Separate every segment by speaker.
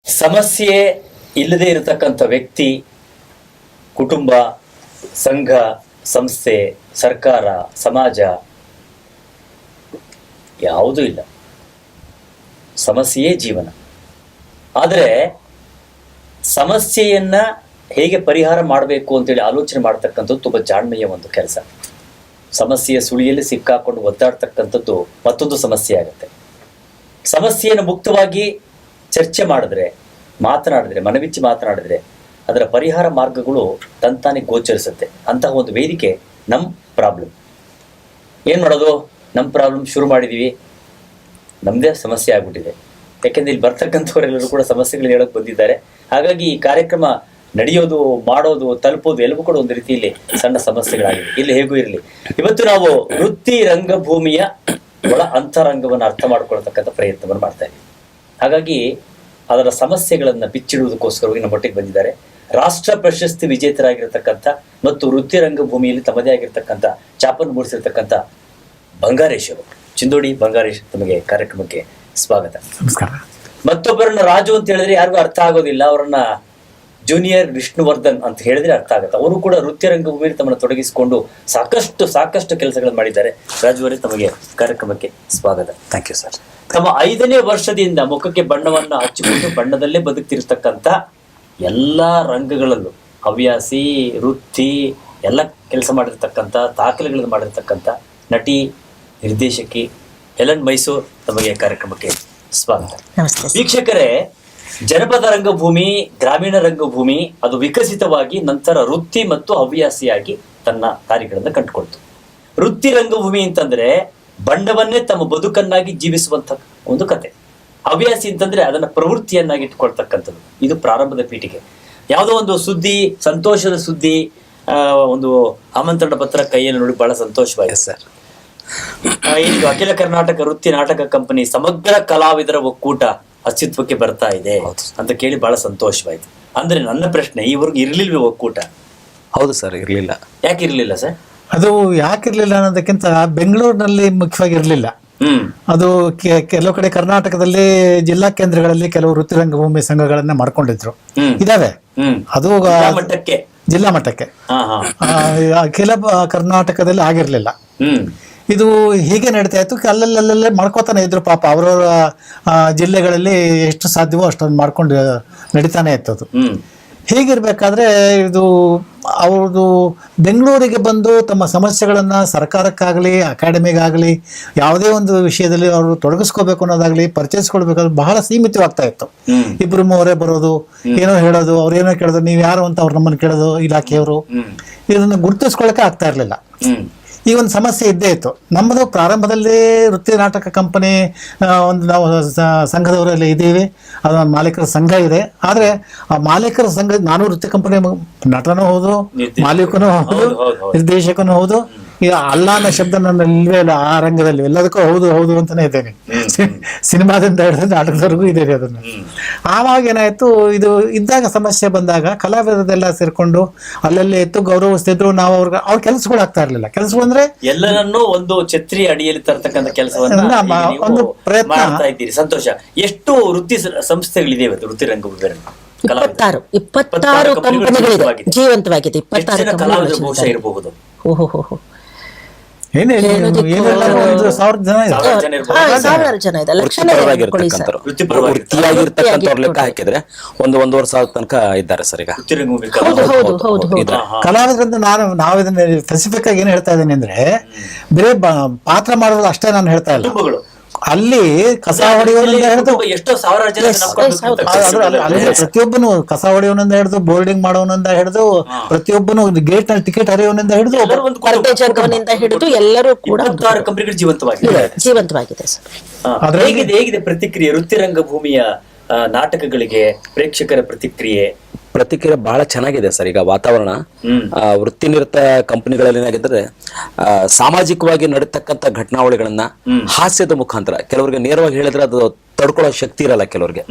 Speaker 1: ಸಮಸ್ಯೆ ಇಲ್ಲದೆ ಇರತಕ್ಕಂಥ ವ್ಯಕ್ತಿ, ಕುಟುಂಬ, ಸಂಘ, ಸಂಸ್ಥೆ, ಸರ್ಕಾರ, ಸಮಾಜ ಯಾವುದೂ ಇಲ್ಲ. ಸಮಸ್ಯೆಯೇ ಜೀವನ. ಆದರೆ ಸಮಸ್ಯೆಯನ್ನ ಹೇಗೆ ಪರಿಹಾರ ಮಾಡಬೇಕು ಅಂತೇಳಿ ಆಲೋಚನೆ ಮಾಡ್ತಕ್ಕಂಥದ್ದು ತುಂಬ ಜಾಣ್ಮೆಯ ಒಂದು ಕೆಲಸ. ಸಮಸ್ಯೆಯ ಸುಳಿಯಲ್ಲಿ ಸಿಕ್ಕಾಕೊಂಡು ಒದ್ದಾಡ್ತಕ್ಕಂಥದ್ದು ಮತ್ತೊಂದು ಸಮಸ್ಯೆ ಆಗುತ್ತೆ. ಸಮಸ್ಯೆಯನ್ನು ಮುಕ್ತವಾಗಿ ಚರ್ಚೆ ಮಾಡಿದ್ರೆ, ಮಾತನಾಡಿದ್ರೆ, ಮನವಿಚ್ಚಿ ಮಾತನಾಡಿದ್ರೆ ಅದರ ಪರಿಹಾರ ಮಾರ್ಗಗಳು ತಂತಾನೆ ಗೋಚರಿಸುತ್ತೆ. ಅಂತಹ ಒಂದು ವೇದಿಕೆ ನಮ್ಮ ಪ್ರಾಬ್ಲಮ್. ಏನು ಮಾಡೋದು? ನಮ್ಮ ಪ್ರಾಬ್ಲಮ್ ಶುರು ಮಾಡಿದ್ದೀವಿ, ನಮ್ಮದೇ ಸಮಸ್ಯೆ ಆಗ್ಬಿಟ್ಟಿದೆ. ಯಾಕೆಂದ್ರೆ ಇಲ್ಲಿ ಬರ್ತಕ್ಕಂಥವರೆಲ್ಲರೂ ಕೂಡ ಸಮಸ್ಯೆಗಳು ಹೇಳೋಕೆ ಬಂದಿದ್ದಾರೆ. ಹಾಗಾಗಿ ಈ ಕಾರ್ಯಕ್ರಮ ನಡೆಯೋದು, ಮಾಡೋದು, ತಲುಪೋದು ಎಲ್ಲವೂ ಕೂಡ ಒಂದು ರೀತಿಯಲ್ಲಿ ಸಣ್ಣ ಸಮಸ್ಯೆಗಳಾಗಿದೆ. ಇಲ್ಲಿ ಹೇಗೂ ಇರಲಿ, ಇವತ್ತು ನಾವು ವೃತ್ತಿ ರಂಗಭೂಮಿಯ ಒಳ ಅಂತರಂಗವನ್ನು ಅರ್ಥ ಮಾಡ್ಕೊಳ್ತಕ್ಕಂಥ ಪ್ರಯತ್ನವನ್ನು ಮಾಡ್ತಾ ಇದ್ದೀವಿ. ಹಾಗಾಗಿ ಅದರ ಸಮಸ್ಯೆಗಳನ್ನ ಬಿಚ್ಚಿಡುವುದಕ್ಕೋಸ್ಕರವಾಗಿ ನಮ್ಮೊಟ್ಟಿಗೆ ಬಂದಿದ್ದಾರೆ ರಾಷ್ಟ್ರ ಪ್ರಶಸ್ತಿ ವಿಜೇತರಾಗಿರ್ತಕ್ಕಂಥ ಮತ್ತು ವೃತ್ತಿ ರಂಗಭೂಮಿಯಲ್ಲಿ ತಮ್ಮದೇ ಆಗಿರ್ತಕ್ಕಂಥ ಚಾಪನ್ನು ಮೂಡಿಸಿರ್ತಕ್ಕಂಥ ಬಂಗಾರೇಶ್ ಅವರು. ಚಿಂದೋಡಿ ಬಂಗಾರೇಶ್, ತಮಗೆ ಕಾರ್ಯಕ್ರಮಕ್ಕೆ ಸ್ವಾಗತ.
Speaker 2: ನಮಸ್ಕಾರ.
Speaker 1: ಮತ್ತೊಬ್ಬರನ್ನ ರಾಜು ಅಂತ ಹೇಳಿದ್ರೆ ಯಾರಿಗೂ ಅರ್ಥ ಆಗೋದಿಲ್ಲ, ಅವರನ್ನ ಜೂನಿಯರ್ ವಿಷ್ಣುವರ್ಧನ್ ಅಂತ ಹೇಳಿದ್ರೆ ಅರ್ಥ ಆಗುತ್ತೆ. ಅವರು ಕೂಡ ವೃತ್ತಿ ರಂಗಭೂಮಿಯಲ್ಲಿ ತಮ್ಮನ್ನು ತೊಡಗಿಸಿಕೊಂಡು ಸಾಕಷ್ಟು ಕೆಲಸಗಳನ್ನು ಮಾಡಿದ್ದಾರೆ. ರಾಜು ಅವರೇ, ತಮಗೆ ಕಾರ್ಯಕ್ರಮಕ್ಕೆ ಸ್ವಾಗತ.
Speaker 2: Thank you sir.
Speaker 1: ತಮ್ಮ 5ನೇ ವರ್ಷದಿಂದ ಮುಖಕ್ಕೆ ಬಣ್ಣವನ್ನು ಹಚ್ಚಿಕೊಂಡು ಬಣ್ಣದಲ್ಲೇ ಬದುಕ್ತಿರ್ತಕ್ಕಂಥ ಎಲ್ಲಾ ರಂಗಗಳಲ್ಲೂ ಹವ್ಯಾಸಿ, ವೃತ್ತಿ ಎಲ್ಲ ಕೆಲಸ ಮಾಡಿರ್ತಕ್ಕಂಥ, ದಾಖಲೆಗಳನ್ನು ಮಾಡಿರ್ತಕ್ಕಂಥ ನಟಿ, ನಿರ್ದೇಶಕಿ ಹೆಲನ್ ಮೈಸೂರ್, ತಮಗೆ ಕಾರ್ಯಕ್ರಮಕ್ಕೆ ಸ್ವಾಗತ. ವೀಕ್ಷಕರೇ, ಜನಪದ ರಂಗಭೂಮಿ, ಗ್ರಾಮೀಣ ರಂಗಭೂಮಿ ಅದು ವಿಕಸಿತವಾಗಿ ನಂತರ ವೃತ್ತಿ ಮತ್ತು ಹವ್ಯಾಸಿಯಾಗಿ ತನ್ನ ದಾರಿಗಳನ್ನು ಕಂಡುಕೊಳ್ತು. ವೃತ್ತಿ ರಂಗಭೂಮಿ ಅಂತಂದ್ರೆ ಬಣ್ಣವನ್ನೇ ತಮ್ಮ ಬದುಕನ್ನಾಗಿ ಜೀವಿಸುವಂತ ಒಂದು ಕತೆ. ಹವ್ಯಾಸಿ ಅಂತಂದ್ರೆ ಅದನ್ನ ಪ್ರವೃತ್ತಿಯನ್ನಾಗಿ ಇಟ್ಕೊಳ್ತಕ್ಕಂಥದ್ದು. ಇದು ಪ್ರಾರಂಭದ ಪೀಠಿಗೆ. ಯಾವುದೋ ಒಂದು ಸುದ್ದಿ, ಸಂತೋಷದ ಸುದ್ದಿ, ಒಂದು ಆಮಂತ್ರಣ ಪತ್ರ ಕೈಯಲ್ಲಿ ನೋಡಿ ಬಹಳ ಸಂತೋಷವಾಗಿದೆ ಸರ್. ಈಗ ಅಖಿಲ ಕರ್ನಾಟಕ ವೃತ್ತಿ ನಾಟಕ ಕಂಪನಿ ಸಮಗ್ರ ಕಲಾವಿದರ ಒಕ್ಕೂಟ ಅಸ್ತಿತ್ವಕ್ಕೆ ಬರ್ತಾ ಇದೆ ಅಂತ ಕೇಳಿ ಬಹಳ ಸಂತೋಷವಾಯ್ತು. ಅಂದ್ರೆ ನನ್ನ ಪ್ರಶ್ನೆ, ಈವರೆಗೂ ಇರ್ಲಿಲ್ವೇ ಒಕ್ಕೂಟ?
Speaker 2: ಹೌದು ಸರ್, ಇರ್ಲಿಲ್ಲ.
Speaker 1: ಯಾಕೆ ಇರ್ಲಿಲ್ಲ ಸರ್?
Speaker 2: ಅದು ಯಾಕಿರ್ಲಿಲ್ಲ ಅನ್ನೋದಕ್ಕಿಂತ ಬೆಂಗಳೂರಿನಲ್ಲಿ ಮುಖ್ಯವಾಗಿ ಇರ್ಲಿಲ್ಲ. ಅದು ಕೆಲವು ಕಡೆ ಕರ್ನಾಟಕದಲ್ಲಿ ಜಿಲ್ಲಾ ಕೇಂದ್ರಗಳಲ್ಲಿ ಕೆಲವು ವೃತ್ತಿ ರಂಗಭೂಮಿ ಸಂಘಗಳನ್ನ ಮಾಡ್ಕೊಂಡಿದ್ರು, ಇದಾವೆ. ಅದು ಜಿಲ್ಲಾ ಮಟ್ಟಕ್ಕೆ, ಅಖಿಲ ಕರ್ನಾಟಕದಲ್ಲಿ ಆಗಿರ್ಲಿಲ್ಲ. ಇದು ಹೀಗೆ ನಡೀತಾ ಇತ್ತು. ಅಲ್ಲಲ್ಲೇ ಮಾಡ್ಕೋತಾನೆ ಇದ್ರು ಪಾಪ. ಅವರವರ ಜಿಲ್ಲೆಗಳಲ್ಲಿ ಎಷ್ಟು ಸಾಧ್ಯವೋ ಅಷ್ಟೊಂದು ಮಾಡ್ಕೊಂಡು ನಡೀತಾನೆ ಇತ್ತು ಅದು. ಹೀಗಿರ್ಬೇಕಾದ್ರೆ ಇದು ಅವ್ರದ್ದು ಬೆಂಗಳೂರಿಗೆ ಬಂದು ತಮ್ಮ ಸಮಸ್ಯೆಗಳನ್ನ ಸರ್ಕಾರಕ್ಕಾಗಲಿ ಅಕಾಡೆಮಿಗಾಗಲಿ ಯಾವುದೇ ಒಂದು ವಿಷಯದಲ್ಲಿ ಅವರು ತೊಡಗಿಸ್ಕೋಬೇಕು ಅನ್ನೋದಾಗ್ಲಿ ಪರಿಚಯಿಸ್ಕೊಳ್ಬೇಕಾದ್ರೆ ಬಹಳ ಸೀಮಿತವಾಗ್ತಾ ಇತ್ತು. ಇಬ್ರು ಮೂವರೇ ಬರೋದು, ಏನೋ ಹೇಳೋದು, ಅವ್ರೇನೋ ಕೇಳೋದು, ನೀವು ಯಾರು ಅಂತ ಅವ್ರು ನಮ್ಮನ್ನು ಕೇಳೋದು, ಇಲಾಖೆಯವರು. ಇದನ್ನ ಗುರುತಿಸ್ಕೊಳಕ್ಕೆ ಆಗ್ತಾ ಇರ್ಲಿಲ್ಲ. ಈ ಒಂದು ಸಮಸ್ಯೆ ಇದ್ದೇ ಇತ್ತು. ನಮ್ಮದು ಪ್ರಾರಂಭದಲ್ಲಿ ವೃತ್ತಿ ನಾಟಕ ಕಂಪನಿ ಒಂದು ನಾವು ಸಂಘದವರಲ್ಲಿ ಇದ್ದೀವಿ. ಅದೊಂದು ಮಾಲೀಕರ ಸಂಘ ಇದೆ. ಆದರೆ ಆ ಮಾಲೀಕರ ಸಂಘ, ನಾನು ವೃತ್ತಿ ಕಂಪನಿ ನಟನೂ ಹೌದು, ಮಾಲೀಕನೂ ಹೌದು, ನಿರ್ದೇಶಕನೂ ಹೌದು. ಈಗ ಅಲ್ಲ ಅನ್ನೋ ಶಬ್ದ ನನ್ನ ಇಲ್ವೇ ಇಲ್ಲ ಆ ರಂಗದಲ್ಲಿ. ಎಲ್ಲದಕ್ಕೂ ಹೌದು ಹೌದು ಅಂತಾನೆ ಇದ್ದೇನೆ. ಸಿನಿಮಾದಿಂದ ಹಿಡಿದು ನಾಟಕದವರೆಗೂ ಇದ್ದೇನೆ ಅದನ್ನು. ಆವಾಗ ಏನಾಯ್ತು, ಇದು ಇದ್ದಾಗ ಸಮಸ್ಯೆ ಬಂದಾಗ ಕಲಾವಿದರೆಲ್ಲ ಸೇರ್ಕೊಂಡು ಅಲ್ಲಲ್ಲೇ ಎತ್ತು ಗೌರವಿಸ್ತಿದ್ರು. ನಾವು ಅವ್ರ ಕೆಲಸಗಳು ಆಗ್ತಾ ಇರ್ಲಿಲ್ಲ. ಕೆಲಸಗಳು ಅಂದ್ರೆ
Speaker 1: ಎಲ್ಲರನ್ನೂ ಒಂದು ಛತ್ರಿ ಅಡಿಯಲ್ಲಿ ತರ್ತಕ್ಕಂಥ ಕೆಲಸವನ್ನ
Speaker 2: ಒಂದು ಪ್ರಯತ್ನ
Speaker 1: ಮಾಡ್ತಾ ಇದ್ದೀರಿ. ಸಂತೋಷ. ಎಷ್ಟು ವೃತ್ತಿ ಸಂಸ್ಥೆಗಳಿದೆ ಇವತ್ತು ವೃತ್ತಿ ರಂಗಭೂಮಿ?
Speaker 3: 26 ಕಂಪನಿಗಳಿದೆ, ಜೀವಂತವಾಗಿದೆ. 26
Speaker 1: ಕಲಾವಿದರು ಬಹುಶಃ ಇರಬಹುದು.
Speaker 3: ಸಾವಿರಾರು ಜನ ಇದೆ,
Speaker 2: ವೃತ್ತಿಯಾಗಿರ್ತಕ್ಕಂಥವ್ರ ಲೆಕ್ಕ ಹಾಕಿದ್ರೆ 1-1.5 ಸಾವಿರ ತನಕ ಇದ್ದಾರೆ ಸರ್ ಈಗ. ಕಲಾವಿದರಿಂದ ನಾವು ಇದನ್ನ ಸ್ಪೆಸಿಫಿಕ್ ಆಗಿ ಏನ್ ಹೇಳ್ತಾ ಇದ್ದೀನಿ ಅಂದ್ರೆ, ಬೇರೆ ಪಾತ್ರ ಮಾಡೋದು ಅಷ್ಟೇ ನಾನು ಹೇಳ್ತಾ ಇಲ್ಲ. ಅಲ್ಲಿ ಕಸ ಹೊಡೆಯೋನಿಂದ ಹಿಡಿದು
Speaker 1: ಎಷ್ಟೋ ಸಾವಿರಾರು ಜನ
Speaker 2: ಪ್ರತಿಯೊಬ್ಬನು, ಕಸ ಹೊಡೆಯೋನಿಂದ ಹಿಡಿದು ಬೋರ್ಡಿಂಗ್ ಮಾಡೋನಿಂದ ಹಿಡಿದು ಪ್ರತಿಯೊಬ್ಬನು ಗೇಟ್ ನಲ್ಲಿ ಟಿಕೆಟ್ ಹರಿಯೋನಿಂದ ಹಿಡಿದು
Speaker 3: ಹಿಡಿದು ಎಲ್ಲರೂ ಕೂಡ
Speaker 1: ಕಂಪನಿಗಳು ಜೀವಂತವಾಗಿದೆ ಸರ್. ಹೇಗಿದೆ ಪ್ರತಿಕ್ರಿಯೆ ವೃತ್ತಿ ರಂಗಭೂಮಿಯ ನಾಟಕಗಳಿಗೆ? ಪ್ರೇಕ್ಷಕರ ಪ್ರತಿಕ್ರಿಯೆ
Speaker 4: ಬಹಳ ಚೆನ್ನಾಗಿದೆ ಸರ್. ಈಗ ವಾತಾವರಣ ವೃತ್ತಿನಿರತ ಕಂಪನಿಗಳಲ್ಲಿ ಏನಾಗಿದ್ರೆ ಸಾಮಾಜಿಕವಾಗಿ ನಡೀತಕ್ಕಂಥ ಘಟನಾವಳಿಗಳನ್ನ ಹಾಸ್ಯದ ಮುಖಾಂತರ, ಕೆಲವರಿಗೆ ನೇರವಾಗಿ ಹೇಳಿದ್ರೆ ಅದು ತಡ್ಕೊಳ್ಳೋ ಶಕ್ತಿ ಇರಲ್ಲ ಕೆಲವ್ರಿಗೆ.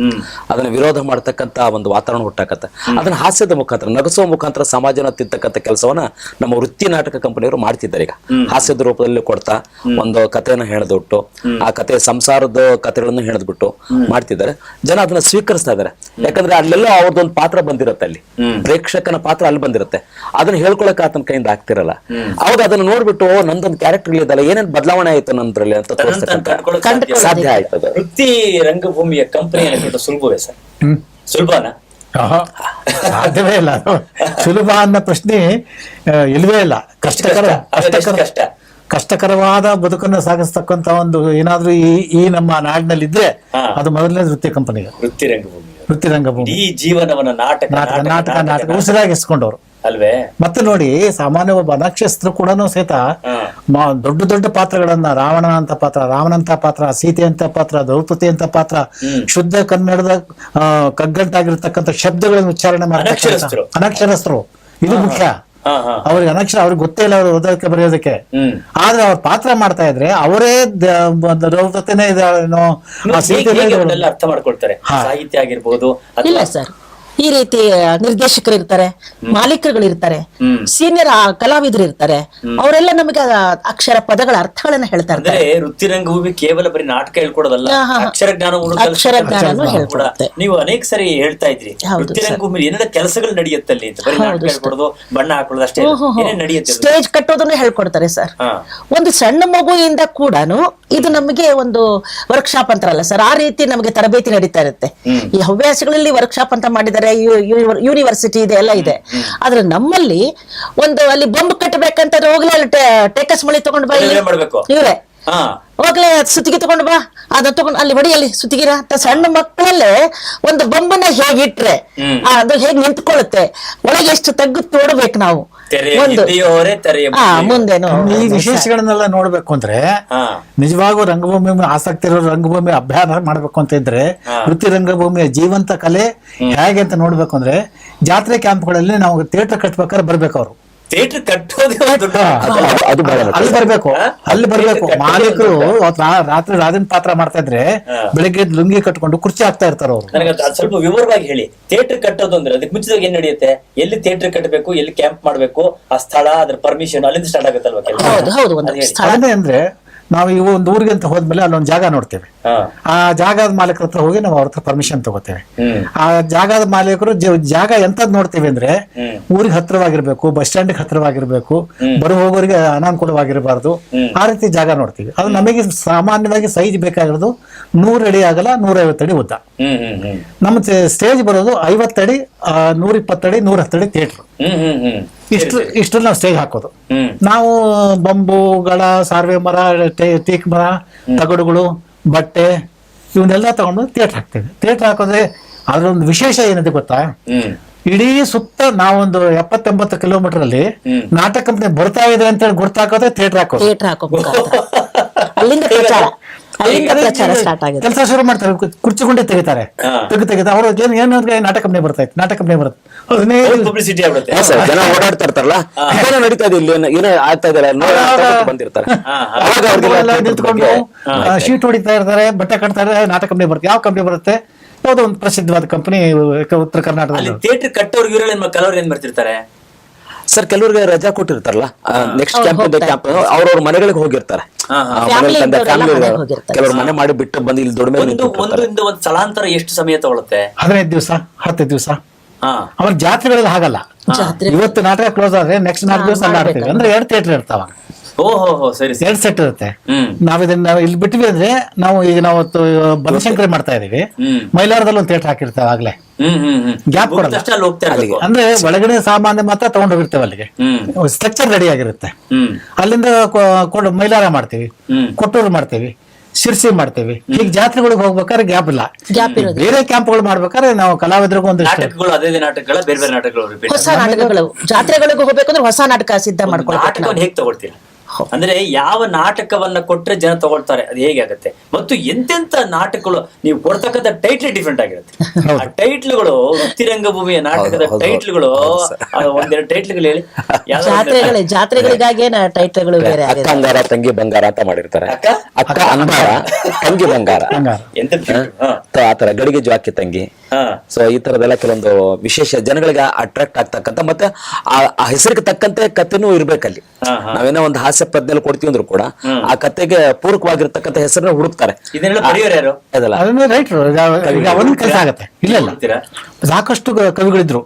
Speaker 4: ಅದನ್ನ ವಿರೋಧ ಮಾಡ್ತಕ್ಕಂತ ಒಂದು ವಾತಾವರಣ ಹುಟ್ಟಾಕತ್ತೆ. ಅದನ್ನ ಹಾಸ್ಯದ ಮುಖಾಂತರ, ನಗಸುವ ಮುಖಾಂತರ ಸಮಾಜನ ತಿರ್ತಕ್ಕಂಥ ಕೆಲಸವನ್ನ ನಮ್ಮ ವೃತ್ತಿ ನಾಟಕ ಕಂಪನಿಯವರು ಮಾಡ್ತಿದ್ದಾರೆ. ಈಗ ಹಾಸ್ಯದ ರೂಪದಲ್ಲಿ ಕೊಡ್ತಾ ಒಂದು ಕಥೆಯನ್ನ ಹೆಣೆದ್ಬಿಟ್ಟು ಆ ಕಥೆ ಸಂಸಾರದ ಕಥೆಗಳನ್ನು ಹೆಣೆದ್ಬಿಟ್ಟು ಮಾಡ್ತಿದ್ದಾರೆ. ಜನ ಅದನ್ನ ಸ್ವೀಕರಿಸ್ತಾ ಇದಾರೆ. ಯಾಕಂದ್ರೆ ಅಲ್ಲೆಲ್ಲ ಅವ್ರದ್ದೊಂದು ಪಾತ್ರ ಬಂದಿರುತ್ತೆ, ಅಲ್ಲಿ ಪ್ರೇಕ್ಷಕನ ಪಾತ್ರ ಅಲ್ಲಿ ಬಂದಿರುತ್ತೆ. ಅದನ್ನ ಹೇಳ್ಕೊಳಕ್ ಆತನ ಕೈಯಿಂದ ಆಗ್ತಿರಲ್ಲ. ಅವಾಗ ಅದನ್ನ ನೋಡ್ಬಿಟ್ಟು ನಂದೊಂದು ಕ್ಯಾರೆಕ್ಟರ್ ಇದಲ್ಲ, ಏನೇನ್ ಬದಲಾವಣೆ ಆಯ್ತು ನಂದ್ರಲ್ಲಿ ಅಂತ ತೋರಿಸ್ತಕ್ಕಂಥ ಸಾಧ್ಯ ಆಯ್ತದೆ.
Speaker 1: ವೃತ್ತಿ ರಂಗಭೂಮಿಯ ಕಂಪನಿಯನ್ನು ಸುಲಭವೇ ಸರ್? ಸುಲಭನಾ?
Speaker 2: ಸಾಧ್ಯವೇ ಇಲ್ಲ. ಸುಲಭ ಅನ್ನೋ ಪ್ರಶ್ನೆ ಇಲ್ವೇ ಇಲ್ಲ. ಕಷ್ಟಕರವಾದ ಬದುಕನ್ನು ಸಾಗಿಸ್ತಕ್ಕಂತ ಒಂದು ಏನಾದ್ರೂ ಈ ನಮ್ಮ ನಾಡಿನಲ್ಲಿ ಇದ್ರೆ ಅದು ಮೊದಲನೇ ವೃತ್ತಿ ಕಂಪನಿಗೆ, ವೃತ್ತಿ ರಂಗಭೂಮಿ.
Speaker 1: ಈ ಜೀವನವನ್ನ
Speaker 2: ನಾಟಕ ಉಸಿರಾಗಿಸ್ಕೊಂಡವ್ರು
Speaker 1: ಅಲ್ವೇ.
Speaker 2: ಮತ್ತೆ ನೋಡಿ, ಸಾಮಾನ್ಯ ಒಬ್ಬ ಅನಕ್ಷಸ್ತ್ರ ಕೂಡ ಸಹಿತ ದೊಡ್ಡ ದೊಡ್ಡ ಪಾತ್ರಗಳನ್ನ, ರಾವಣಂತ ಪಾತ್ರ, ಸೀತೆ ಅಂತ ಪಾತ್ರ, ದ್ರೌಪದಿ ಅಂತ ಪಾತ್ರ, ಶುದ್ಧ ಕನ್ನಡದ ಕಗ್ಗಂಟಾಗಿರ್ತಕ್ಕಂಥ ಶಬ್ದಗಳನ್ನು ಉಚ್ಚಾರಣೆ ಮಾಡ್ತಾರೆ ಅನಕ್ಷರಸ್ಥರು. ಇದು ಮುಖ್ಯ. ಅವ್ರಿಗೆ ಅವ್ರಿಗೆ ಗೊತ್ತೇ ಇಲ್ಲ ಅವ್ರು ಓದೋದಕ್ಕೆ ಬರೆಯೋದಕ್ಕೆ. ಆದ್ರೆ ಅವ್ರ ಪಾತ್ರ ಮಾಡ್ತಾ ಇದ್ರೆ ಅವರೇ ದ್ರೌಪದಿನೇ
Speaker 1: ಅರ್ಥ ಮಾಡ್ಕೊಳ್ತಾರೆ. ಸಾಹಿತ್ಯ ಆಗಿರ್ಬೋದು.
Speaker 3: ಇಲ್ಲ ಸರ್, ಈ ರೀತಿ ನಿರ್ದೇಶಕರು ಇರ್ತಾರೆ, ಮಾಲೀಕರುಗಳು ಇರ್ತಾರೆ, ಸೀನಿಯರ್ ಕಲಾವಿದರು ಇರ್ತಾರೆ. ಅವರೆಲ್ಲ ನಮಗೆ ಅಕ್ಷರ ಪದಗಳ ಅರ್ಥಗಳನ್ನ ಹೇಳ್ತಾ ಇರ್ತಾರೆ.
Speaker 1: ವೃತ್ತಿ ರಂಗಭೂಮಿ ಕೇವಲ ಬರೀ ನಾಟಕ ಹೇಳ್ಕೊಡೋದಲ್ಲ, ಅಕ್ಷರ ಜ್ಞಾನ
Speaker 3: ಹೇಳ್ಕೊಡುತ್ತೆ.
Speaker 1: ನೀವು ಅನೇಕ ಸರಿ ಹೇಳ್ತಾ ಇದ್ರಿ ವೃತ್ತಿ ರಂಗಭೂಮಿ ಏನೆಲ್ಲ ಕೆಲಸಗಳು ನಡೆಯುತ್ತೆ ಅಲ್ಲಿ ಅಂತ. ಬರೀ ನಾಟಕ ಹೇಳ್ಕೊಡೋದು, ಬಣ್ಣ ಹಾಕೊಳ್ಳೋದು ಅಷ್ಟೇ ಏನೇನ್ ನಡೆಯುತ್ತೆ.
Speaker 3: ಸ್ಟೇಜ್ ಕಟ್ಟೋದನ್ನ ಹೇಳ್ಕೊಡ್ತಾರೆ ಸರ್. ಒಂದು ಸಣ್ಣ ಮಗುವಿಂದ ಕೂಡ ಇದು ನಮಗೆ ಒಂದು ವರ್ಕ್ಶಾಪ್ ಅಂತಾರಲ್ಲ ಸರ್, ಆ ರೀತಿ ನಮಗೆ ತರಬೇತಿ ನಡೀತಾ ಇರುತ್ತೆ. ಈ ಹವ್ಯಾಸಗಳಲ್ಲಿ ವರ್ಕ್ಶಾಪ್ ಅಂತ ಮಾಡಿದ್ದಾರೆ, ಯೂನಿವರ್ಸಿಟಿ ಇದೆ, ಎಲ್ಲ ಇದೆ. ಆದ್ರೆ ನಮ್ಮಲ್ಲಿ ಒಂದು ಅಲ್ಲಿ ಬೊಂಬ್ ಕಟ್ಟಬೇಕಂತ ಹೋಗ್ಲೇ ಅಲ್ಲಿ ಟೇಕಸ್ ಮಳಿ ತಗೊಂಡು ಬಾ, ಇವ್ರೆ ಹೋಗ್ಲೇ ಸುತ್ತಿಗೆ ತಗೊಂಡು ಬಾ, ಅದನ್ನ ತಗೊಂಡು ಅಲ್ಲಿ ಹೊಡಿಯಲ್ಲಿ ಸುತ್ತಿಗಿರ ಅಂತ. ಸಣ್ಣ ಮಕ್ಕಳಲ್ಲೇ ಒಂದು ಬೊಂಬನ್ನ ಹೇಗಿಟ್ರೆ ಅದು ಹೇಗ್ ನಿಂತ್ಕೊಳ್ಳುತ್ತೆ, ಒಳಗೆ ಎಷ್ಟು ತಗ್ಗು ತೋಡ್ಬೇಕು ನಾವು. ಮುಂದೇನು
Speaker 2: ಈ ವಿಶೇಷಗಳನ್ನೆಲ್ಲ ನೋಡ್ಬೇಕು ಅಂದ್ರೆ ನಿಜವಾಗೂ ರಂಗಭೂಮಿ ಆಸಕ್ತಿ ಇರೋ ರಂಗಭೂಮಿ ಅಭ್ಯಾಸ ಮಾಡ್ಬೇಕು ಅಂತ ಇದ್ರೆ ವೃತ್ತಿ ರಂಗಭೂಮಿಯ ಜೀವಂತ ಕಲೆ ಹೇಗೆ ಅಂತ ನೋಡ್ಬೇಕು ಅಂದ್ರೆ ಜಾತ್ರೆ ಕ್ಯಾಂಪ್ಗಳಲ್ಲಿ ನಾವು ಥಿಯೇಟರ್ ಕಟ್ಬೇಕಾದ್ರೆ ಬರ್ಬೇಕು. ಅವರು
Speaker 1: ಥಿಯೇಟರ್ ಕಟ್ಟೋದೇ
Speaker 2: ಅಲ್ಲಿ ಬರ್ಬೇಕು. ಮಾಲೀಕರು ರಾತ್ರಿ ರಾಜನ್ ಪಾತ್ರ ಮಾಡ್ತಾ ಇದ್ರೆ ಬೆಳಿಗ್ಗೆ ಲುಂಗಿ ಕಟ್ಕೊಂಡು ಕುರ್ಚಿ ಹಾಕ್ತಾ ಇರ್ತಾರ ಅವ್ರು.
Speaker 1: ನನಗೆ ಸ್ವಲ್ಪ ವಿವರವಾಗಿ ಹೇಳಿ. ಥಿಯೇಟರ್ ಕಟ್ಟೋದು ಅಂದ್ರೆ ಅದಕ್ಕೆ ಮುಂಚಿದಾಗ ಏನ್ ನಡೆಯುತ್ತೆ? ಎಲ್ಲಿ ಥಿಯೇಟರ್ ಕಟ್ಟಬೇಕು, ಎಲ್ಲಿ ಕ್ಯಾಂಪ್ ಮಾಡ್ಬೇಕು, ಆ ಸ್ಥಳ, ಅದ್ರ ಪರ್ಮಿಷನ್ ಅಲ್ಲಿಂದ ಸ್ಟಾರ್ಟ್ ಆಗುತ್ತಲ್ವಾ
Speaker 2: ಕೆಲಸ? ಅಂದ್ರೆ ನಾವು ಇವು ಒಂದು ಊರಿಗೆ ಅಂತ ಹೋದ್ಮೇಲೆ ಅಲ್ಲೊಂದು ಜಾಗ ನೋಡ್ತೇವೆ. ಆ ಜಾಗದ ಮಾಲೀಕರ ಹತ್ರ ಹೋಗಿ ನಾವು ಅವ್ರ ಹತ್ರ ಪರ್ಮಿಷನ್ ತಗೋತೇವೆ. ಆ ಜಾಗದ ಮಾಲೀಕರು ಜಾಗ ಎಂತದ್ ನೋಡ್ತೀವಿ ಅಂದ್ರೆ ಊರಿಗೆ ಹತ್ರವಾಗಿರ್ಬೇಕು, ಬಸ್ ಸ್ಟ್ಯಾಂಡ್ ಹತ್ರವಾಗಿರ್ಬೇಕು, ಬರು ಹೋಗೋರಿಗೆ ಅನಾನುಕೂಲವಾಗಿರಬಾರ್ದು, ಆ ರೀತಿ ಜಾಗ ನೋಡ್ತೀವಿ. ಅದು ನಮಗೆ ಸಾಮಾನ್ಯವಾಗಿ ಸೈಜ್ ಬೇಕಾಗಿರೋದು 100 ಅಡಿ ಆಗಲ್ಲ, 150 ಅಡಿ ಉದ್ದ. ನಮ್ಮ ಸ್ಟೇಜ್ ಬರೋದು 50 ಅಡಿ, 120 ಅಡಿ, 110 ಅಡಿ ಥಿಯೇಟರ್. ಇಷ್ಟು ನಾವು ಸ್ಟೇಜ್ ಹಾಕೋದು. ನಾವು ಬಂಬುಗಳ, ಸಾರ್ವೆ ಮರ, ಟೀಕ್ ಮರ, ತಗಡುಗಳು, ಬಟ್ಟೆ ಇವನ್ನೆಲ್ಲ ತಗೊಂಡು ಥಿಯೇಟರ್ ಹಾಕ್ತೇವೆ. ಥಿಯೇಟರ್ ಹಾಕೋದ್ರೆ ಅದ್ರೊಂದು ವಿಶೇಷ ಏನಿದೆ ಗೊತ್ತಾ? ಇಡೀ ಸುತ್ತ ನಾವೊಂದು 70-80 ಕಿಲೋಮೀಟರ್ ಅಲ್ಲಿ ನಾಟಕ ಕಂಪನಿ ಬರ್ತಾ ಇದೆ ಅಂತ ಹೇಳಿ ಗೊತ್ತಾಕೋದ್ರೆ ಥಿಯೇಟರ್ ಹಾಕೋದು. ಕೆಲಸ ಶುರು ಮಾಡ್ತಾರೆ, ಕುರ್ಚಿ ಗುಂಡಿ ತೆಗಿತಾರೆ, ತೆಗಿತಾರೆ. ಅವ್ರು ಏನಂದ್ರೆ ನಾಟಕ ಕಂಪನಿ ಬರ್ತೈತೆ, ನಾಟಕ ಕಂಪನಿ ಬರುತ್ತೆ.
Speaker 1: ಪಬ್ಲಿಸಿಟಿ
Speaker 4: ಜನ ಓಡಾಡ್ತಾ ಇರ್ತಾರಲ್ಲ, ಏನೋ ನಡೀತಾ ಇದೆ, ಇಲ್ಲಿ ಏನೋ ಆಗ್ತಾ ಇದೆ ಬಂದಿರ್ತಾರೆ.
Speaker 2: ನಿಂತ್ಕೊಂಡು ಶೀಟ್ ಹೊಡಿತಾ ಇರ್ತಾರೆ, ಬಟ್ಟೆ ಕಟ್ತಾ ಇರ್ತಾರೆ, ನಾಟಕ ಕಂಪನಿ ಬರುತ್ತೆ. ಯಾವ ಕಂಪನಿ ಬರುತ್ತೆ? ಯಾವುದೋ ಒಂದು ಪ್ರಸಿದ್ಧವಾದ ಕಂಪನಿ ಉತ್ತರ ಕರ್ನಾಟಕದಲ್ಲಿ.
Speaker 1: ಥಿಯೇಟರ್ ಕಟ್ಟೋರ್ಗೆ ಕೆಲವ್ರು ಏನ್ ಮಾಡ್ತಿರ್ತಾರೆ
Speaker 4: ಸರ್? ಕೆಲವ್ರಿಗೆ ರಜಾ ಕೊಟ್ಟಿರ್ತಾರಲ್ಲ, ನೆಕ್ಸ್ಟ್ ಕ್ಯಾಂಪ್ ಅವ್ರವ್ರ ಮನೆಗಳಿಗೆ ಹೋಗಿರ್ತಾರೆ. ಕೆಲವ್ರು ಮನೆ ಮಾಡಿ ಬಿಟ್ಟು ಬಂದು ಇಲ್ಲಿ ದೊಡ್ಡ
Speaker 1: ಒಂದು ಸ್ಥಳಾಂತರ ಎಷ್ಟು ಸಮಯ ತಗೊಳುತ್ತೆ?
Speaker 2: 15 ದಿವಸ, 10 ದಿವಸ. ಅವ್ರ ಜಾತ್ರೆಗಳಲ್ಲಿ ಹಾಗಲ್ಲ. ಇವತ್ತು ನಾಟಕ ಕ್ಲೋಸ್ ಆದ್ರೆ ನೆಕ್ಸ್ಟ್ 4 ದಿವಸ ಅಲ್ಲಿ ಆಡ್ತೀವಿ. ಅಂದ್ರೆ 2 ಥಿಯೇಟರ್ ಇರ್ತಾವ,
Speaker 1: ಸರಿ,
Speaker 2: 2 ಸೆಟ್ ಇರುತ್ತೆ. ನಾವಿದನ್ನ ಇಲ್ಲಿ ಬಿಟ್ವಿ ಅಂದ್ರೆ ನಾವು ಈಗ ನಾವು ಬನಶಂಕರಿ ಮಾಡ್ತಾ ಇದೀವಿ, ಮೈಲಾರದಲ್ಲಿ ಒಂದು ಥಿಯೇಟರ್ ಹಾಕಿರ್ತೇವೆ. ಆಗ್ಲೇ ಗ್ಯಾಪ್ ಕೊಡಲ್ಲ. ಅಂದ್ರೆ ಒಳಗಡೆ ಸಾಮಾನ್ಯ ಮಾತ್ರ ತಗೊಂಡ್ ಹೋಗಿರ್ತೇವೆ ಅಲ್ಲಿಗೆ. ಸ್ಟ್ರಕ್ಚರ್ ರೆಡಿ ಆಗಿರುತ್ತೆ. ಅಲ್ಲಿಂದ ಮೈಲಾರ ಮಾಡ್ತೀವಿ, ಕೊಟ್ಟೂರು ಮಾಡ್ತೀವಿ, ಶಿರ್ಸಿ ಮಾಡ್ತೇವೆ. ಈಗ ಜಾತ್ರೆಗಳಿಗೆ ಹೋಗ್ಬೇಕಾದ್ರೆ ಗ್ಯಾಪ್ ಇಲ್ಲ. ಬೇರೆ ಕ್ಯಾಂಪ್ಗಳು ಮಾಡ್ಬೇಕಾದ್ರೆ ನಾವು ಕಲಾವಿದರಿಗೂ ಒಂದು
Speaker 1: ನಾಟಕಗಳು, ಅದೇ ನಾಟಕಗಳ ಬೇರೆ ಬೇರೆ ನಾಟಕಗಳು,
Speaker 3: ಹೊಸ ನಾಟಕಗಳು. ಜಾತ್ರೆಗಳಿಗೆ ಹೋಗ್ಬೇಕಂದ್ರೆ ಹೊಸ ನಾಟಕ ಸಿದ್ಧ ಮಾಡ್ಕೊಂಡು
Speaker 1: ಹೇಗೆ ತಗೊಳ್ತೀರಾ? ಅಂದ್ರೆ ಯಾವ ನಾಟಕವನ್ನ ಕೊಟ್ರೆ ಜನ ತಗೊಳ್ತಾರೆ, ಅದು ಹೇಗೆ ಆಗುತ್ತೆ? ಮತ್ತು ಎಂತೆಂತ ನಾಟಕಗಳು ನೀವು ಕೊಡ್ತಕ್ಕಂಥ ಟೈಟ್ಲ್ ಡಿಫ್ರೆಂಟ್ ಆಗಿರುತ್ತೆ. ಆ ಟೈಟ್ಲ್ಗಳು ವೃತ್ತಿ ರಂಗಭೂಮಿಯ ನಾಟಕದ ಟೈಟ್ಲ್ಗಳು ಒಂದೆರಡು ಟೈಟ್ಲ್ಗಳು ಹೇಳಿ.
Speaker 3: ಜಾತ್ರೆಗಳಿಗಾಗೇ ಟೈಟ್ಲ್ಗಳು ಬೇರೆ
Speaker 4: ಅಕ್ಕ ಅಂಗಾರ ತಂಗಿ ಬಂಗಾರ ಅಂತ ಮಾಡಿರ್ತಾರೆ. ಅಕ್ಕ ಅಂಗಾರ ತಂಗಿ ಬಂಗಾರ
Speaker 1: ಎಂತ
Speaker 4: ಆತರ ಗಡಿಗೆ ಜಾಕಿ ತಂಗಿ. ಸೊ ಈ ತರದೆಲ್ಲ ಕೆಲವೊಂದು ವಿಶೇಷ ಜನಗಳಿಗೆ ಅಟ್ರಾಕ್ಟ್ ಆಗ್ತಕ್ಕಂತ ಮತ್ತೆ ಆ ಹೆಸರಿಗೆ ತಕ್ಕಂತೆ ಕಥೆನೂ ಇರ್ಬೇಕಲ್ಲಿ. ನಾವೇನೋ ಒಂದು ಹಾಸ್ಯ ಪ್ರಜ್ಞೆಯಲ್ಲಿ ಕೊಡ್ತೀವಿ ಅಂದ್ರು ಕೂಡ ಆ ಕಥೆಗೆ ಪೂರಕವಾಗಿರ್ತಕ್ಕಂಥ ಹೆಸರನ್ನ ಹುಡುಕ್ತಾರೆ.
Speaker 1: ಇದನ್ನೆಲ್ಲ ಬರೆಯೋರು ಯಾರು?
Speaker 4: ಅದಲ್ಲ
Speaker 2: ಅದನ್ನ ರೈಟ್ರು ಒಂದು ಕೆಲಸ ಆಗತ್ತೆ. ಇಲ್ಲ ಸಾಕಷ್ಟು ಕವಿಗಳಿದ್ರು,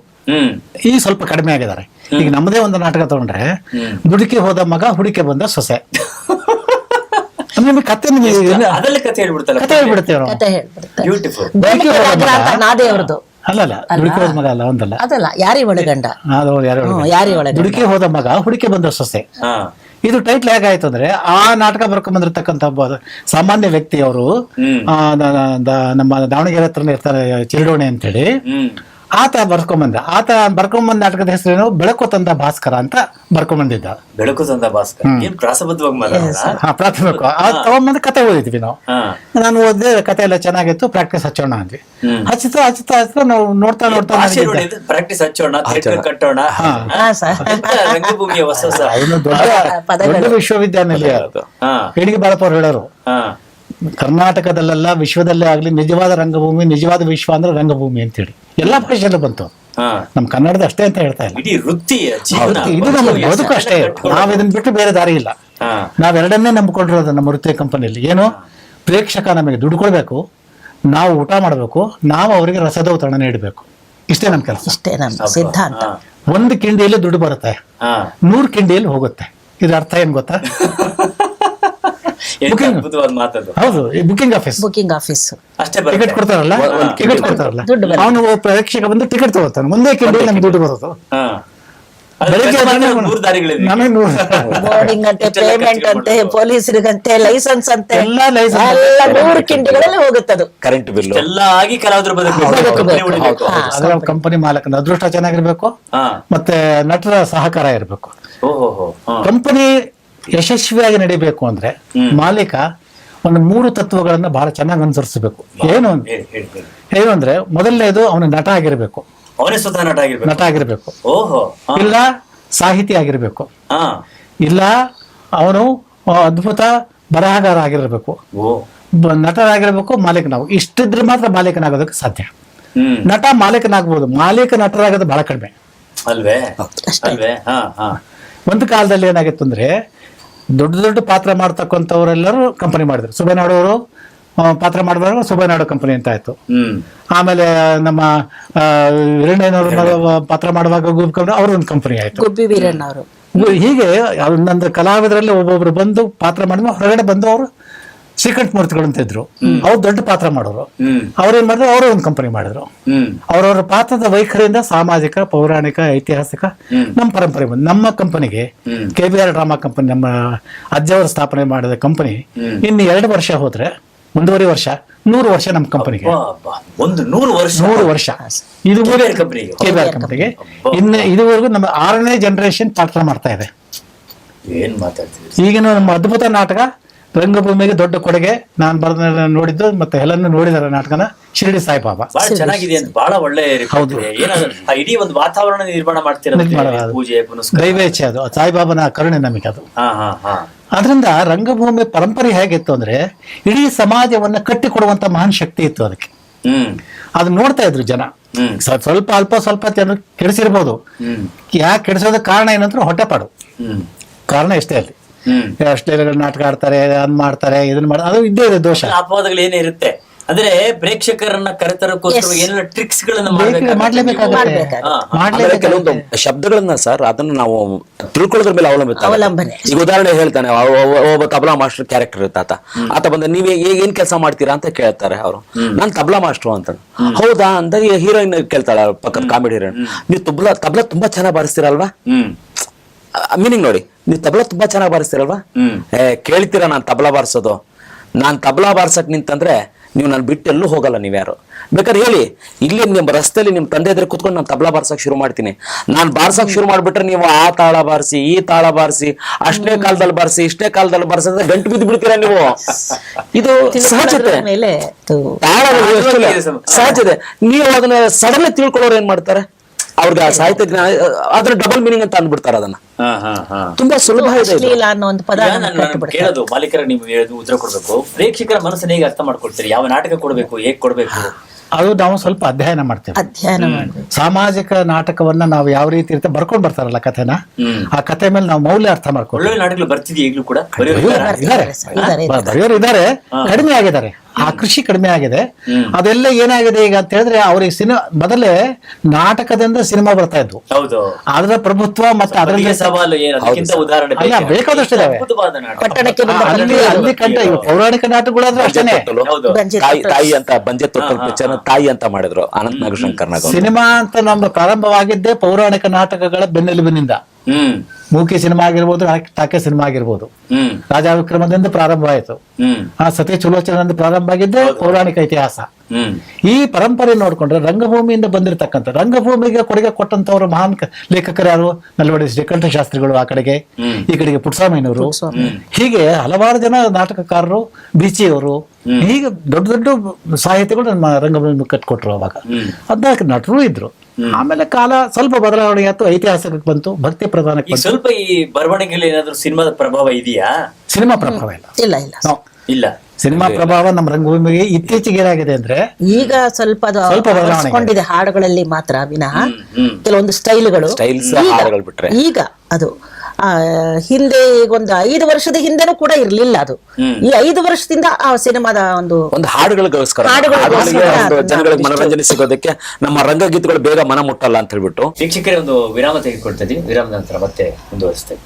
Speaker 2: ಈಗ ಸ್ವಲ್ಪ ಕಡಿಮೆ ಆಗಿದ್ದಾರೆ. ಈಗ ನಮ್ಮದೇ ಒಂದು ನಾಟಕ ತಗೊಂಡ್ರೆ ದುಡುಕಿ ಹೋದ ಮಗ ಹುಡುಕೆ ಬಂದ ಸೊಸೆ, ನಿಮ್ಗೆ ಕತೆ
Speaker 1: ಅದೆಲ್ಲ ಕಥೆ ಹೇಳ್ಬಿಡ್ತಲ್ಲ,
Speaker 2: ಕತೆ ಹೇಳ್ಬಿಡ್ತೇವೆ ನಾವು.
Speaker 3: ಕತೆ ಹೇಳ್ಬಿಡ್ತಾರೆ.
Speaker 1: ಬ್ಯೂಟಿಫುಲ್.
Speaker 3: ನಾದೇ ಅವ್ರದ್ದು
Speaker 2: ಅಲ್ಲಲ್ಲ ದುಡುಕಿ ಹೋದ ಮಗ ಅಲ್ಲ, ಒಂದಲ್ಲ
Speaker 3: ಅದಲ್ಲ, ಯಾರಿ ಒಳಗಂಡ, ಯಾರಿ ಒಳಗಂಡ,
Speaker 2: ದುಡುಕಿ ಹೋದ ಮಗ ಹುಡುಕೆ ಬಂದ ಸೊಸೆ. ಇದು ಟೈಟ್ಲ್ ಹೇಗಾಯ್ತು ಅಂದ್ರೆ, ಆ ನಾಟಕ ಬರ್ಕೊಂಡ್ ಬಂದಿರ್ತಕ್ಕಂಥ ಒಬ್ಬ ಸಾಮಾನ್ಯ ವ್ಯಕ್ತಿ ಅವರು ನಮ್ಮ ದಾವಣಗೆರೆ ಹತ್ರ ಇರ್ತಾರೆ, ಚಿರಡೋಣೆ ಅಂತೇಳಿ, ಆತ ಬರ್ಕೊಂಬಂದ. ಆತ ಬರ್ಕೊಂಬಂದ ನಾಟಕದ ಹೆಸರೇನು, ಬೆಳಕು ತಂದ ಭಾಸ್ಕರ ಅಂತ ಬರ್ಕೊಂಬಂದಿದ್ದ.
Speaker 1: ಬೆಳಕು ತಂದ ಭಾಸ್ಕರ ಏನ್ ಪ್ರಾಸಬದ್ಧವಾಗಿ
Speaker 2: ಪ್ರಾಥಮಿಕ ತಗೊಂಬಂದು ಕತೆ ಓದಿದ್ವಿ ನಾವು. ನಾನು ಓದಿದೆ, ಕತೆ ಎಲ್ಲ ಚೆನ್ನಾಗಿತ್ತು, ಪ್ರಾಕ್ಟೀಸ್ ಹಚ್ಚೋಣ ಅಂದ್ವಿ. ಹಚ್ಚುತ್ತಾ ನಾವು ನೋಡ್ತಾ
Speaker 1: ಪ್ರಾಕ್ಟೀಸ್ ಹಚ್ಚೋಣ, ಕಟ್ಟೋಣ. ರಂಗಭೂಮಿಯ ಹೊಸ
Speaker 2: ದೊಡ್ಡ ವಿಶ್ವವಿದ್ಯಾನಿಲಯ ಎಡಿಗೆ ಬಾಳಪ್ಪ ಅವ್ರು ಹೇಳೋರು, ಕರ್ನಾಟಕದಲ್ಲೆಲ್ಲ ವಿಶ್ವದಲ್ಲೇ ಆಗ್ಲಿ ನಿಜವಾದ ರಂಗಭೂಮಿ, ನಿಜವಾದ ವಿಶ್ವ ಅಂದ್ರೆ ರಂಗಭೂಮಿ ಅಂತೇಳಿ ಎಲ್ಲಾ ಭಾಷೆಯಲ್ಲೂ ಬಂತು. ನಮ್ ಕನ್ನಡದ ಅಷ್ಟೇ ಅಂತ ಹೇಳ್ತಾ ಇಲ್ಲ, ಇದು ನಮ್ಮ ಬದುಕು ಅಷ್ಟೇ. ನಾವ್ ಇದನ್ನ ಬಿಟ್ಟು ಬೇರೆ ದಾರಿ ಇಲ್ಲ. ನಾವೆರಡನ್ನೇ ನಂಬ್ಕೊಂಡಿರೋದು ನಮ್ಮ ವೃತ್ತಿ ಕಂಪನಿಯಲ್ಲಿ. ಏನು, ಪ್ರೇಕ್ಷಕ ನಮಗೆ ದುಡ್ಡು ಕೊಡ್ಬೇಕು, ನಾವು ಊಟ ಮಾಡ್ಬೇಕು, ನಾವು ಅವರಿಗೆ ರಸದೌತಣ ನೀಡಬೇಕು. ಇಷ್ಟೇ ನಮ್ ಕೆಲಸ,
Speaker 3: ಇಷ್ಟೇ ನಮ್ಮ ಸಿದ್ಧಾಂತ.
Speaker 2: ಒಂದು ಕಿಂಡಿಯಲ್ಲಿ ದುಡ್ಡು ಬರುತ್ತೆ, 100 ಕಿಂಡಿಯಲ್ಲಿ ಹೋಗುತ್ತೆ. ಇದ್ರ ಅರ್ಥ ಏನ್ ಗೊತ್ತಾ? ಹೌದು, ಬುಕಿಂಗ್ ಆಫೀಸ್ ಟಿಕೆಟ್ ಕೊಡ್ತಾರಲ್ಲ, ಅವನು ಪ್ರೇಕ್ಷಕ ಬಂದು ಟಿಕೆಟ್ ತಗೋತಾನೆ, ಮುಂದೆ ಕಿಂಡಿ ನಮ್ಗೆ ದುಡ್ಡು ಬರೋದು.
Speaker 3: ಬೋರ್ಡಿಂಗ್ ಅಂತೆ, ಪೇಮೆಂಟ್ ಅಂತೆ, ಪೊಲೀಸರಿಗಂತೆ, ಲೈಸೆನ್ಸ್ ಅಂತೆ, ಎಲ್ಲ 100 ಕಿಂಡಿಗಳಲ್ಲಿ ಹೋಗುತ್ತದು.
Speaker 4: ಕರೆಂಟ್ ಬಿಲ್
Speaker 1: ಎಲ್ಲ ಆಗಿ ಕಲಾವಿದರು
Speaker 2: ಅದರ ಕಂಪನಿ ಮಾಲಕನ ಅದೃಷ್ಟ ಚೆನ್ನಾಗಿರ್ಬೇಕು, ಮತ್ತೆ ನಟರ ಸಹಕಾರ ಇರಬೇಕು. ಕಂಪನಿ ಯಶಸ್ವಿಯಾಗಿ ನಡಿಬೇಕು ಅಂದ್ರೆ ಮಾಲೀಕ ಒಂದು 3 ತತ್ವಗಳನ್ನ ಬಹಳ ಚೆನ್ನಾಗಿ ಅನುಸರಿಸಬೇಕು. ಏನು ಅಂದ್ರೆ, ಮೊದಲನೇದು ಅವನು ನಟ ಆಗಿರ್ಬೇಕು,
Speaker 1: ಅವನೇ ಸ್ವತಃ ನಟ ಆಗಿರ್ಬೇಕು.
Speaker 2: ಇಲ್ಲ ಸಾಹಿತಿ ಆಗಿರ್ಬೇಕು, ಇಲ್ಲ ಅವನು ಅದ್ಭುತ ಬರಹಗಾರ ಆಗಿರ್ಬೇಕು, ನಟರಾಗಿರ್ಬೇಕು, ಮಾಲೀಕ. ನಾವು ಇಷ್ಟಿದ್ರೆ ಮಾತ್ರ ಮಾಲೀಕನಾಗೋದಕ್ಕೆ ಸಾಧ್ಯ. ನಟ ಮಾಲೀಕನಾಗ್ಬೋದು, ಮಾಲೀಕ ನಟರಾಗೋದು ಬಹಳ ಕಡಿಮೆ
Speaker 1: ಅಲ್ವೇ?
Speaker 2: ಒಂದು ಕಾಲದಲ್ಲಿ ಏನಾಗಿತ್ತು ಅಂದ್ರೆ, ದೊಡ್ಡ ದೊಡ್ಡ ಪಾತ್ರ ಮಾಡ್ತಕ್ಕಂಥವರೆಲ್ಲರೂ ಕಂಪನಿ ಮಾಡಿದ್ರು. ಸುಬ್ಬಯ್ಯನಾಡು ಅವರು ಪಾತ್ರ ಮಾಡಿದಾಗ ಸುಬ್ಬಯ್ಯನಾಡು ಕಂಪನಿ ಅಂತ ಆಯ್ತು. ಆಮೇಲೆ ನಮ್ಮ ಹಿರಣ್ಣಯ್ಯನವರು ಪಾತ್ರ ಮಾಡುವಾಗ ಅವರು ಒಂದು ಕಂಪನಿ ಆಯ್ತು,
Speaker 3: ಗುಬ್ಬಿ ವೀರಣ್ಣವರು.
Speaker 2: ಹೀಗೆ ಒಂದೊಂದು ಕಲಾವಿದರಲ್ಲಿ ಒಬ್ಬೊಬ್ರು ಬಂದು ಪಾತ್ರ ಮಾಡಿದ್ರು. ಹೊರಗಡೆ ಬಂದು ಅವರು ಶ್ರೀಕಂಠ ಮೂರ್ತಿಗಳು ಅಂತ ಇದ್ರು, ಅವ್ರು ದೊಡ್ಡ ಪಾತ್ರ ಮಾಡೋರು. ಅವ್ರೇನ್ ಮಾಡಿದ್ರು, ಅವರು ಒಂದು ಕಂಪನಿ ಮಾಡಿದ್ರು. ಅವ್ರವ್ರ ಪಾತ್ರದ ವೈಖರಿಯಿಂದ ಸಾಮಾಜಿಕ, ಪೌರಾಣಿಕ, ಐತಿಹಾಸಿಕ ನಮ್ಮ ಪರಂಪರೆ ಬಂದು ನಮ್ಮ ಕಂಪನಿಗೆ KBR ಡ್ರಾಮಾ ಕಂಪನಿ, ನಮ್ಮ ಅಜ್ಜವರು ಸ್ಥಾಪನೆ ಮಾಡಿದ ಕಂಪನಿ, ಇನ್ನು 2 ವರ್ಷ ಹೋದ್ರೆ 1.5 ವರ್ಷ 100 ವರ್ಷ ನಮ್ಮ ಕಂಪನಿಗೆ. 100 ವರ್ಷ ಇದು KBR ಕಂಪನಿಗೆ. ಇನ್ನು ಇದುವರೆಗೂ ನಮ್ಮ 6ನೇ ಜನರೇಷನ್ ಪಾತ್ರ ಮಾಡ್ತಾ ಇದೆ.
Speaker 1: ಏನ್ ಮಾತಾಡ್ತೀವಿ?
Speaker 2: ಈಗಿನ ನಮ್ಮ ಅದ್ಭುತ ನಾಟಕ ರಂಗಭೂಮಿಗೆ ದೊಡ್ಡ ಕೊಡುಗೆ ನಾನು ಬರೆದ ನೋಡಿದ್ದು, ಮತ್ತೆ ಎಲ್ಲರೂ ನೋಡಿದಾರೆ ನಾಟಕನ, ಶಿರಡಿ ಸಾಯಿಬಾಬಾ.
Speaker 1: ಬಹಳ ಚೆನ್ನಾಗಿದೆ ಅಂತ, ಬಹಳ ಒಳ್ಳೆ. ಹೌದು, ಇಡೀ ಒಂದು ವಾತಾವರಣ ನಿರ್ಮಾಣ ಮಾಡ್ತೀರಾ, ಪೂಜೆ
Speaker 2: ದೈವೇಚ್ಛೆ, ಅದು ಸಾಯಿಬಾಬಾನ ಕರುಣೆ ನಮಗೆ ಅದು. ಅದರಿಂದ ರಂಗಭೂಮಿ ಪರಂಪರೆ ಹೇಗಿತ್ತು ಅಂದ್ರೆ, ಇಡೀ ಸಮಾಜವನ್ನ ಕಟ್ಟಿಕೊಡುವಂತ ಮಹಾನ್ ಶಕ್ತಿ ಇತ್ತು ಅದಕ್ಕೆ. ಅದನ್ನ ನೋಡ್ತಾ ಇದ್ರು ಜನ. ಅಲ್ಪ ಸ್ವಲ್ಪ ಜನ ಕೆಡಿಸಿರ್ಬೋದು. ಯಾಕೆ ಕೆಡಿಸೋದಕ್ಕೆ ಕಾರಣ ಏನಂದ್ರೆ ಹೊಟ್ಟೆಪಾಡು, ಕಾರಣ ಎಷ್ಟೇ ಅಲ್ಲಿ. ಅಷ್ಟೇ ನಾಟಕ ಆಡ್ತಾರೆ, ಅದ್ ಮಾಡ್ತಾರೆ, ಇದನ್ನ ಮಾಡ್ತಾರೆ, ಅದು ಇದ್ದೇ ಇದೆ ದೋಷ.
Speaker 1: ಅಪವಾದಗಳು ಏನೇ ಇರುತ್ತೆ ಅಂದ್ರೆ, ಪ್ರೇಕ್ಷಕರನ್ನ ಕರೆತರಕ್ಕೋಸ್ಕರ ಏನೆಲ್ಲ ಟ್ರಿಕ್ಸ್ ಗಳನ್ನ
Speaker 2: ಮಾಡ್ಲೇಬೇಕಾಗುತ್ತೆ.
Speaker 4: ಕೆಲವೊಂದು ಶಬ್ದಗಳನ್ನ ಸರ್, ಅದನ್ನ ನಾವು ತಿಳ್ಕೊಳ್ಳೋದ್ರ ಮೇಲೆ ಅವಲಂಬನೆ. ಈಗ ಉದಾಹರಣೆ ಹೇಳ್ತಾನೆ, ಒಬ್ಬ ತಬಲಾ ಮಾಸ್ಟರ್ ಕ್ಯಾರೆಕ್ಟರ್ ಇರ್ತಾತ, ಆತ ಬಂದ ನೀವೇ ಏನ್ ಕೆಲಸ ಮಾಡ್ತೀರಾ ಅಂತ ಕೇಳ್ತಾರೆ ಅವರು. ನಾನ್ ತಬಲಾ ಮಾಸ್ಟರ್ ಅಂತ. ಹೌದಾ ಅಂದಾಗ ಹೀರೋಯಿನ್ ಕೇಳ್ತಾಳ, ಪಕ್ಕದ ಕಾಮಿಡಿ ಹೀರೋಯಿನ್, ನೀವು ತಬಲಾ ತುಂಬಾ ಚೆನ್ನಾಗಿ ಬಾರಿಸ್ತೀರಲ್ವಾ? ಮೀನಿಂಗ್ ನೋಡಿ, ನೀವು ತಬಲಾ ತುಂಬಾ ಚೆನ್ನಾಗಿ ಬಾರಿಸ್ತೀರಲ್ವಾ? ಕೇಳ್ತೀರಾ ನಾನ್ ತಬಲಾ ಬಾರಿಸೋದು? ನಾನ್ ತಬಲಾ ಬಾರ್ಸಕ್ ನಿಂತಂದ್ರೆ ನೀವು ನಾನು ಬಿಟ್ಟು ಎಲ್ಲೂ ಹೋಗಲ್ಲ. ನೀವ್ಯಾರು ಬೇಕಾದ್ರೆ ಹೇಳಿ, ಇಲ್ಲಿ ನಿಮ್ಮ ರಸ್ತೆಯಲ್ಲಿ ನಿಮ್ ತಂದೆ ಎದುರು ಕುತ್ಕೊಂಡು ನಾನು ತಬಲಾ ಬಾರ್ಸಕ್ ಶುರು ಮಾಡ್ತೀನಿ. ನಾನ್ ಬಾರ್ಸಕ್ ಶುರು ಮಾಡ್ಬಿಟ್ರೆ ನೀವು ಆ ತಾಳ ಬಾರಿಸಿ, ಈ ತಾಳ ಬಾರಿಸಿ, ಅಷ್ಟೇ ಕಾಲದಲ್ಲಿ ಬಾರಿಸಿ, ಇಷ್ಟೇ ಕಾಲದಲ್ಲಿ ಬಾರಿಸಿ ಅಂದ್ರೆ ಗಂಟು ಬಿದ್ದು ಬಿಡ್ತೀರಾ ನೀವು. ಇದು ಸಹಜತೆ, ತಾಳ ಸಹಜತೆ. ನೀವು ಅದನ್ನ ಸಡನ್ ತಿಳ್ಕೊಳ್ಳೋರು ಏನ್ ಮಾಡ್ತಾರೆ, ಅವ್ರಿಗೆ ಆ ಸಾಹಿತ್ಯ ಜ್ಞಾನ ಅದ್ರ ಡಬಲ್ ಮೀನಿಂಗ್ ಅಂತ ಅಂದ್ಬಿಡ್ತಾರೆ ಅದನ್ನ.
Speaker 1: ಹಾ ಹಾ ಹಾ
Speaker 4: ತುಂಬಾ ಸುಲಭ ಇದೆ ಇದು.
Speaker 3: ಅಶ್ಲೀಲ ಅನ್ನೋ ಒಂದು ಪದ
Speaker 1: ಈಗ ನಾನು ಕೇಳೋದು ಮಾಲೀಕರ ನೀವು ಹೇಳೋದು ಉತ್ತರ ಕೊಡ್ಬೇಕು. ಪ್ರೇಕ್ಷಕರ ಮನಸ್ಸನ್ನ ಹೇಗೆ ಅರ್ಥ ಮಾಡ್ಕೊಳ್ತೀರಿ? ಯಾವ ನಾಟಕ ಕೊಡ್ಬೇಕು, ಹೇಗ್ ಕೊಡ್ಬೇಕು?
Speaker 2: ಅದು ನಾವು ಸ್ವಲ್ಪ ಅಧ್ಯಯನ ಮಾಡ್ತೇವೆ.
Speaker 3: ಅಧ್ಯಯನ ಮಾಡ್ಬೇಕು.
Speaker 2: ಸಾಮಾಜಿಕ ನಾಟಕವನ್ನ ನಾವು ಯಾವ ರೀತಿ ಇರುತ್ತೆ ಬರ್ಕೊಂಡ್ ಬರ್ತಾರಲ್ಲ ಕಥೆನ, ಆ ಕಥೆ ಮೇಲೆ ನಾವು ಮೌಲ್ಯ ಅರ್ಥ ಮಾಡ್ಕೊಂಡು
Speaker 1: ಒಳ್ಳೊಳ್ಳೆ ನಾಟಕಗಳು ಬರ್ತಿದೆಯಾ ಈಗಲೂ ಕೂಡ? ಬರೆಯೋರು ಇದ್ದಾರಾ?
Speaker 2: ಇದ್ದಾರೆ, ಬರೆಯೋರು ಇದ್ದಾರೆ, ಕಡಿಮೆ ಆಗಿದ್ದಾರೆ. ಆ ಕೃಷಿ ಕಡಿಮೆ ಆಗಿದೆ. ಅದೆಲ್ಲ ಏನಾಗಿದೆ ಈಗ ಅಂತ ಹೇಳಿದ್ರೆ ಅವ್ರಿಗೆ ಮೊದಲೇ ನಾಟಕದಿಂದ ಸಿನಿಮಾ ಬರ್ತಾ ಇದ್ವು.
Speaker 1: ಹೌದು.
Speaker 2: ಅದರ ಪ್ರಭುತ್ವ ಮತ್ತೆ ಅದರಲ್ಲಿ
Speaker 1: ಸವಾಲು ಏನು? ಅದಕ್ಕಿಂತ ಉದಾಹರಣೆ
Speaker 2: ಅಲ್ಲ, ಬೇಕಾದಷ್ಟು ಇದಾವೆ.
Speaker 1: ಅದ್ಭುತವಾದ ನಾಟಕ.
Speaker 3: ಪಟ್ಟಣಕ್ಕೆ ಬಂದ
Speaker 2: ಅಲ್ಲಿ ಕಂಠ ಇವು ಪೌರಾಣಿಕ ನಾಟಕಗಳಾದ್ರೂ ಅಷ್ಟೇನೆ.
Speaker 1: ಹೌದು.
Speaker 4: ತಾಯಿ ಅಂತ ಬಂಜೆ ತೊಟ್ಟಲು ಪಿಕ್ಚರ್ ತಾಯಿ ಅಂತ ಮಾಡಿದ್ರು ಅನಂತ್ ನಾಗಶಂಕರ್ನಾಗ.
Speaker 2: ಸಿನಿಮಾ ಅಂತ ನಮ್ಮ ಪ್ರಾರಂಭವಾಗಿದ್ದೇ ಪೌರಾಣಿಕ ನಾಟಕಗಳ ಬೆನ್ನೆಲುಬಿನಿಂದ. ಮೂಕಿ ಸಿನಿಮಾ ಆಗಿರ್ಬೋದು, ಟಾಕೆ ಸಿನಿಮಾ ಆಗಿರ್ಬೋದು, ರಾಜಾ ವಿಕ್ರಮದಿಂದ ಪ್ರಾರಂಭ ಆಯಿತು. ಆ ಸತಿ ಸುಲೋಚನದಿಂದ ಪ್ರಾರಂಭ ಆಗಿದ್ದೆ ಪೌರಾಣಿಕ ಇತಿಹಾಸ. ಈ ಪರಂಪರೆ ನೋಡ್ಕೊಂಡ್ರೆ ರಂಗಭೂಮಿಯಿಂದ ಬಂದಿರತಕ್ಕಂಥ, ರಂಗಭೂಮಿಗೆ ಕೊಡುಗೆ ಕೊಟ್ಟಂತವ್ರು ಮಹಾನ್ ಲೇಖಕರು ಯಾರು? ನಲ್ವಡಿ ಶ್ರೀಕಂಠ ಶಾಸ್ತ್ರಿಗಳು ಆ ಕಡೆಗೆ, ಈ ಕಡೆಗೆ ಪುಟ್ಟಸ್ವಾಮಿನವರು, ಹೀಗೆ ಹಲವಾರು ಜನ ನಾಟಕಕಾರರು, ಬೀಚಿಯವರು, ಹೀಗೆ ದೊಡ್ಡ ದೊಡ್ಡ ಸಾಹಿತಿಗಳು ನಮ್ಮ ರಂಗಭೂಮಿ ಕಟ್ಕೊಟ್ರು. ಅವಾಗ 14 ನಟರು ಇದ್ರು. ಆಮೇಲೆ ಕಾಲ ಸ್ವಲ್ಪ ಬದಲಾವಣೆ ಆಯ್ತು, ಐತಿಹಾಸಿಕಕ್ಕೆ ಬಂತು, ಭಕ್ತಿ ಪ್ರಧಾನಕ್ಕೆ ಬಂತು.
Speaker 1: ಸ್ವಲ್ಪ ಈ ಬರವಣಿಗೆಯಲ್ಲಿ ಏನಾದ್ರು ಸಿನಿಮಾದ ಪ್ರಭಾವ ಇದೆಯಾ?
Speaker 2: ಸಿನಿಮಾ ಪ್ರಭಾವ ಇಲ್ಲ.
Speaker 3: ಇಲ್ಲ ಇಲ್ಲ
Speaker 2: No.
Speaker 1: ಇಲ್ಲ.
Speaker 2: ಸಿನಿಮಾ ಪ್ರಭಾವ ನಮ್ಮ ರಂಗಭೂಮಿಗೆ ಇತ್ತೀಚೆಗೆ ಏನಾಗಿದೆ ಅಂದ್ರೆ
Speaker 3: ಈಗ ಸ್ವಲ್ಪ ಅದು
Speaker 2: ಸ್ವಲ್ಪ ಬದಲಾವಣೆ
Speaker 3: ಅಳವಡಿಸ್ಕೊಂಡಿದೆ ಹಾಡುಗಳಲ್ಲಿ ಮಾತ್ರ ವಿನಃ ಕೆಲವೊಂದು ಸ್ಟೈಲ್ಗಳು
Speaker 4: ಹಾಡುಗಳು ಬಿಟ್ರೆ
Speaker 3: ಈಗ ಅದು ಹಿಂದೆ ಈಗ ಒಂದು 5 ವರ್ಷದ ಹಿಂದೆನೂ ಕೂಡ ಇರ್ಲಿಲ್ಲ ಅದು. ಈ 5 ವರ್ಷದಿಂದ ಆ ಸಿನಿಮಾದ ಒಂದು
Speaker 4: ಹಾಡುಗಳಿಗೋಸ್ಕರ ಜನಗಳಿಗೆ ಮನೋರಂಜನೆ ಸಿಗೋದಕ್ಕೆ ನಮ್ಮ ರಂಗಗೀತೆಗಳು ಬೇಗ ಮನ ಮುಟ್ಟಲ್ಲ ಅಂತ ಹೇಳ್ಬಿಟ್ಟು.
Speaker 1: ವೀಕ್ಷಕರೇ, ಒಂದು ವಿರಾಮ ತೆಗೆದುಕೊಳ್ತಾ ಇದೀವಿ. ವಿರಾಮದ ನಂತರ ಮತ್ತೆ ಮುಂದುವರಿಸ್ತೇವೆ.